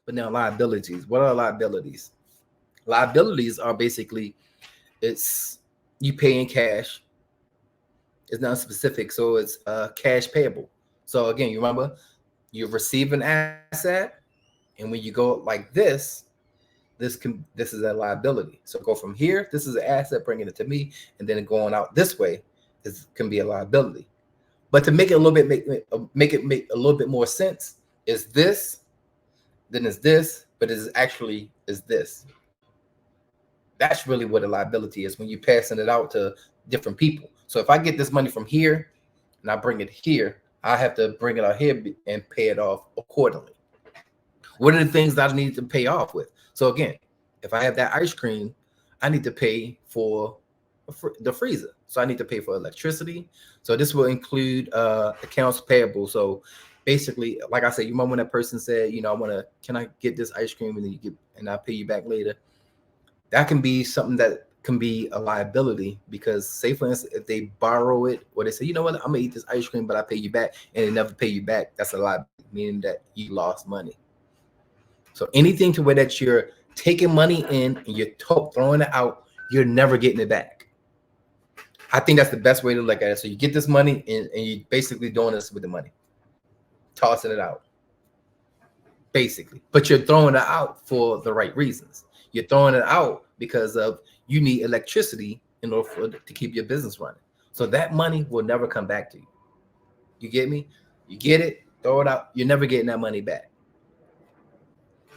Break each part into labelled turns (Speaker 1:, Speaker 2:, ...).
Speaker 1: But now liabilities. What are liabilities? Liabilities are basically it's you pay in cash. It's not specific, so it's cash payable. So again, you remember you receive an asset, and when you go like this is a liability. So go from here. This is an asset, bringing it to me, and then going out this way can be a liability. But to make it a little bit make a little bit more sense, is this, then is this, but is actually is this. That's really what a liability is when you're passing it out to different people. So if I get this money from here and I bring it here, I have to bring it out here and pay it off accordingly. What are the things that I need to pay off with? So again, if I have that ice cream, I need to pay for the freezer. So I need to pay for electricity. So this will include accounts payable. So basically, like I said, you remember when that person said, you know, can I get this ice cream and then and I'll pay you back later? That can be something that can be a liability, because say for instance, if they borrow it or they say, you know what, I'm gonna eat this ice cream, but I pay you back, and they never pay you back, that's a liability, meaning that you lost money. So anything to where that you're taking money in and you're throwing it out, you're never getting it back. I think that's the best way to look at it. So you get this money and you're basically doing this with the money, tossing it out, basically. But you're throwing it out for the right reasons. You're throwing it out because of you need electricity in order to keep your business running. So that money will never come back to you. You get me? You get it, throw it out. You're never getting that money back.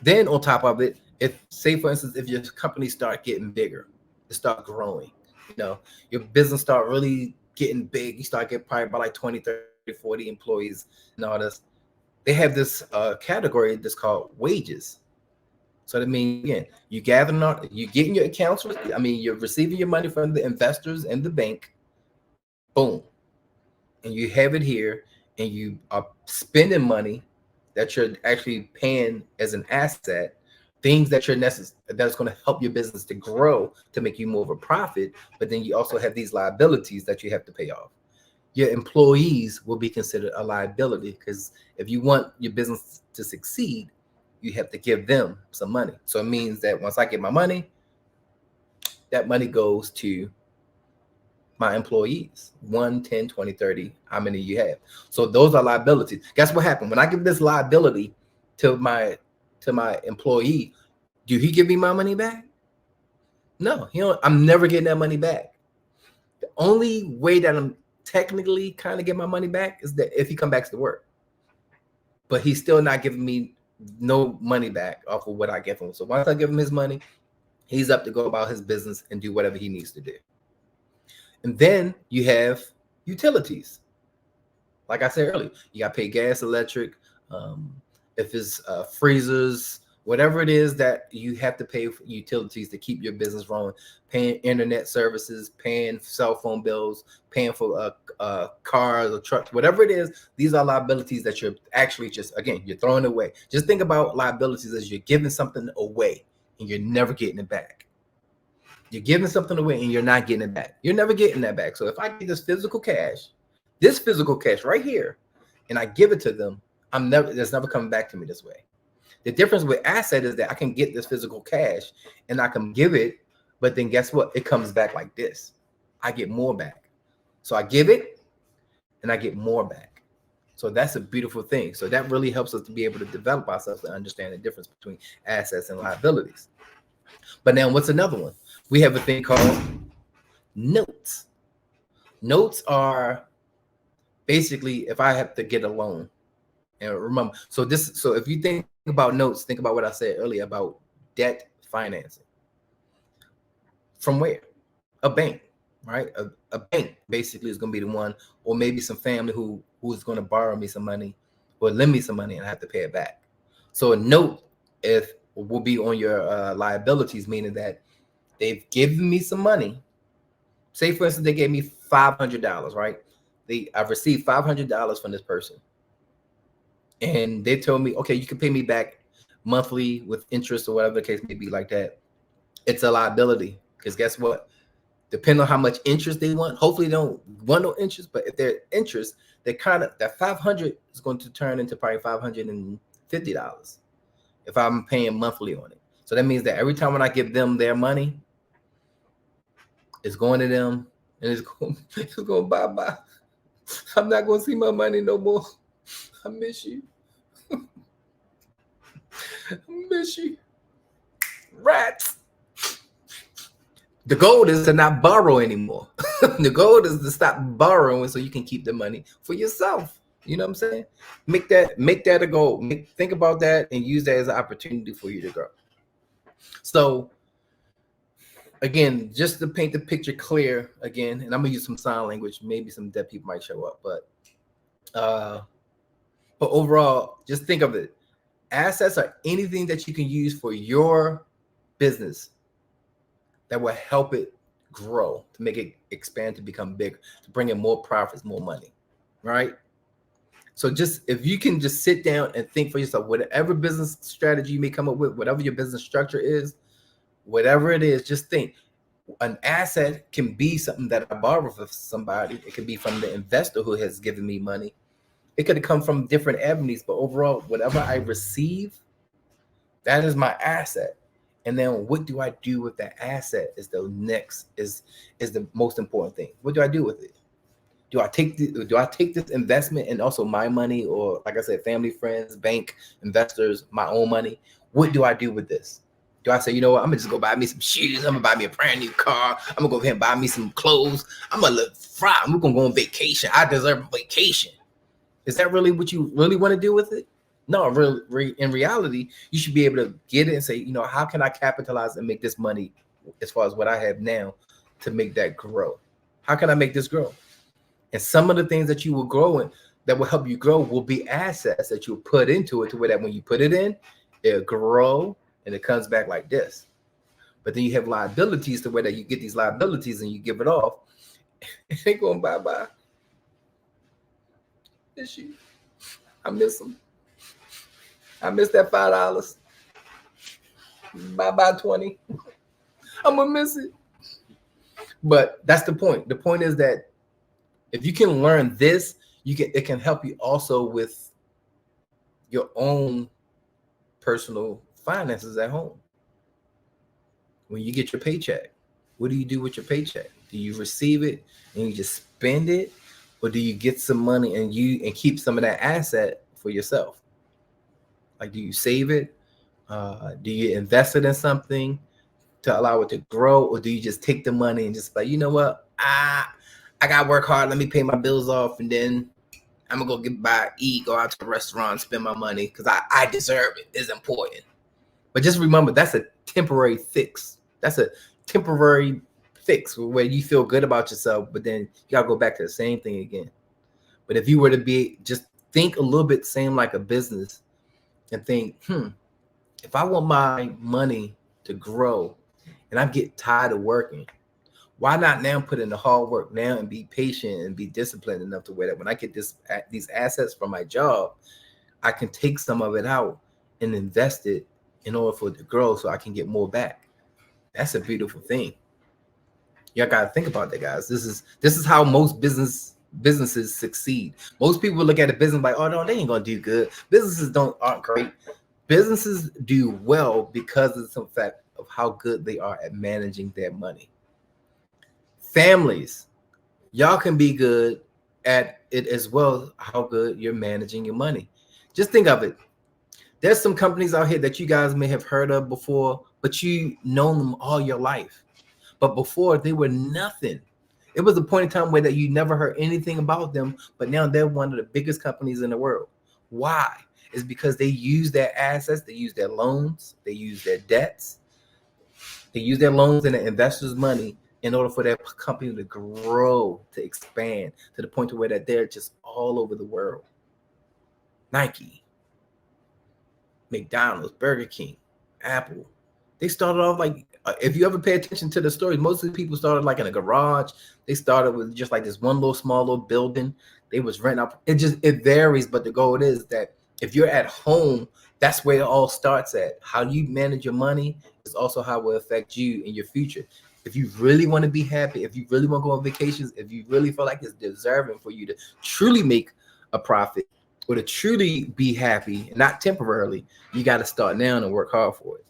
Speaker 1: Then on top of it, if say for instance, if your company start getting bigger, it start growing, you know, your business start really getting big, you start getting probably by like 20, 30, 40 employees and all this, they have this category that's called wages. So that means, again, you getting your accounts, you're receiving your money from the investors and the bank, boom. And you have it here, and you are spending money that you're actually paying as an asset, things that you're necessary, that's going to help your business to grow, to make you more of a profit. But then you also have these liabilities that you have to pay off. Your employees will be considered a liability, because if you want your business to succeed, you have to give them some money. So it means that once I get my money, that money goes to my employees, 1, 10, 20, 30, how many you have. So those are liabilities. Guess what happened? When I give this liability to my employee, do he give me my money back? No, I'm never getting that money back. The only way that I'm technically kind of get my money back is that if he comes back to work. But he's still not giving me no money back off of what I give him. So once I give him his money, he's up to go about his business and do whatever he needs to do. And then you have utilities. Like I said earlier, you got to pay gas, electric, if it's freezers, whatever it is that you have to pay for utilities to keep your business rolling, paying internet services, paying cell phone bills, paying for cars or trucks, whatever it is. These are liabilities that you're actually just, again, you're throwing away. Just think about liabilities as you're giving something away and you're never getting it back. You're giving something away and you're not getting it back. You're never getting that back. So if I get this physical cash right here, and I give it to them, it's never coming back to me this way. The difference with asset is that I can get this physical cash and I can give it, but then guess what? It comes back like this. I get more back. So I give it and I get more back. So that's a beautiful thing. So that really helps us to be able to develop ourselves to understand the difference between assets and liabilities. But now what's another one? We have a thing called notes. Notes are basically if I have to get a loan. And remember, so if you think about notes, think about what I said earlier about debt financing. From where? A bank, right? A bank basically is going to be the one, or maybe some family who is going to borrow me some money or lend me some money and I have to pay it back. So a note will be on your liabilities, meaning that they've given me some money. Say, for instance, they gave me $500, right? I've received $500 from this person. And they told me, okay, you can pay me back monthly with interest or whatever the case may be like that. It's a liability, because guess what? Depending on how much interest they want, hopefully they don't want no interest, but if they're interest, that 500 is going to turn into probably $550. if I'm paying monthly on it. So that means that every time when I give them their money, it's going to them and it's going bye-bye. I'm not going to see my money no more. I miss you. I miss you. Rats. The goal is to not borrow anymore. The goal is to stop borrowing so you can keep the money for yourself. You know what I'm saying? Make that a goal. Think about that and use that as an opportunity for you to grow. So again, just to paint the picture clear again, and I'm gonna use some sign language. Maybe some deaf people might show up, but overall, just think of it. Assets are anything that you can use for your business that will help it grow, to make it expand, to become bigger, to bring in more profits, more money, right? So just if you can just sit down and think for yourself, whatever business strategy you may come up with, whatever your business structure is, whatever it is, just think. An asset can be something that I borrow from somebody. It could be from the investor who has given me money. It could come from different avenues, but overall, whatever I receive, that is my asset. And then what do I do with that asset is the most important thing. What do I do with it? Do I take this investment and also my money, or like I said, family, friends, bank, investors, my own money? What do I do with this? Do I say, you know what, I'm gonna just go buy me some shoes, I'm gonna buy me a brand new car, I'm gonna go ahead and buy me some clothes, I'm gonna live fry, I'm gonna go on vacation, I deserve a vacation? Is that really what you really want to do with it? No, really, in reality, you should be able to get it and say, you know, how can I capitalize and make this money as far as what I have now to make that grow? How can I make this grow? And some of the things that you will grow in that will help you grow will be assets that you'll put into it, to where that when you put it in, it'll grow and it comes back like this. But then you have liabilities, to where that you get these liabilities and you give it off, it ain't going bye-bye. Miss you. I miss them. I miss that $5. Bye-bye 20. I'm gonna miss it. But that's the point. The point is that if you can learn this, it can help you also with your own personal finances at home. When you get your paycheck, what do you do with your paycheck? Do you receive it and you just spend it, or do you get some money and keep some of that asset for yourself? Like, do you save it? Do you invest it in something to allow it to grow, or do you just take the money and just like, you know what, I gotta work hard, let me pay my bills off, and then I'm gonna go go out to a restaurant, spend my money because I deserve it. It's important. But just remember, that's a temporary fix. That's a temporary fix where you feel good about yourself, but then you gotta go back to the same thing again. But if you were to just think a little bit same like a business and think, if I want my money to grow and I get tired of working, why not now put in the hard work now and be patient and be disciplined enough to where that when I get these assets from my job, I can take some of it out and invest it in order for it to grow so I can get more back. That's a beautiful thing. Y'all got to think about that, guys. This is how most businesses succeed. Most people look at a business like, oh no, they ain't gonna do good. Businesses aren't great. Businesses do well because of the fact of how good they are at managing their money. Families, y'all can be good at it as well, how good you're managing your money. Just think of it. There's some companies out here that you guys may have heard of before, but you know them all your life. But before, they were nothing. It was a point in time where that you never heard anything about them, but now they're one of the biggest companies in the world. Why? It's because they use their assets, they use their loans, they use their debts, they use their loans and the investors' money in order for their company to grow, to expand to the point to where that they're just all over the world. Nike, McDonald's, Burger King, Apple. They started off like, if you ever pay attention to the stories, most of the people started like in a garage. They started with just like this one small little building. They was renting out. It varies, but the goal is that if you're at home, that's where it all starts at. How you manage your money is also how it will affect you in your future. If you really want to be happy, if you really want to go on vacations, if you really feel like it's deserving for you to truly make a profit, But to truly be happy, not temporarily, you got to start now and work hard for it.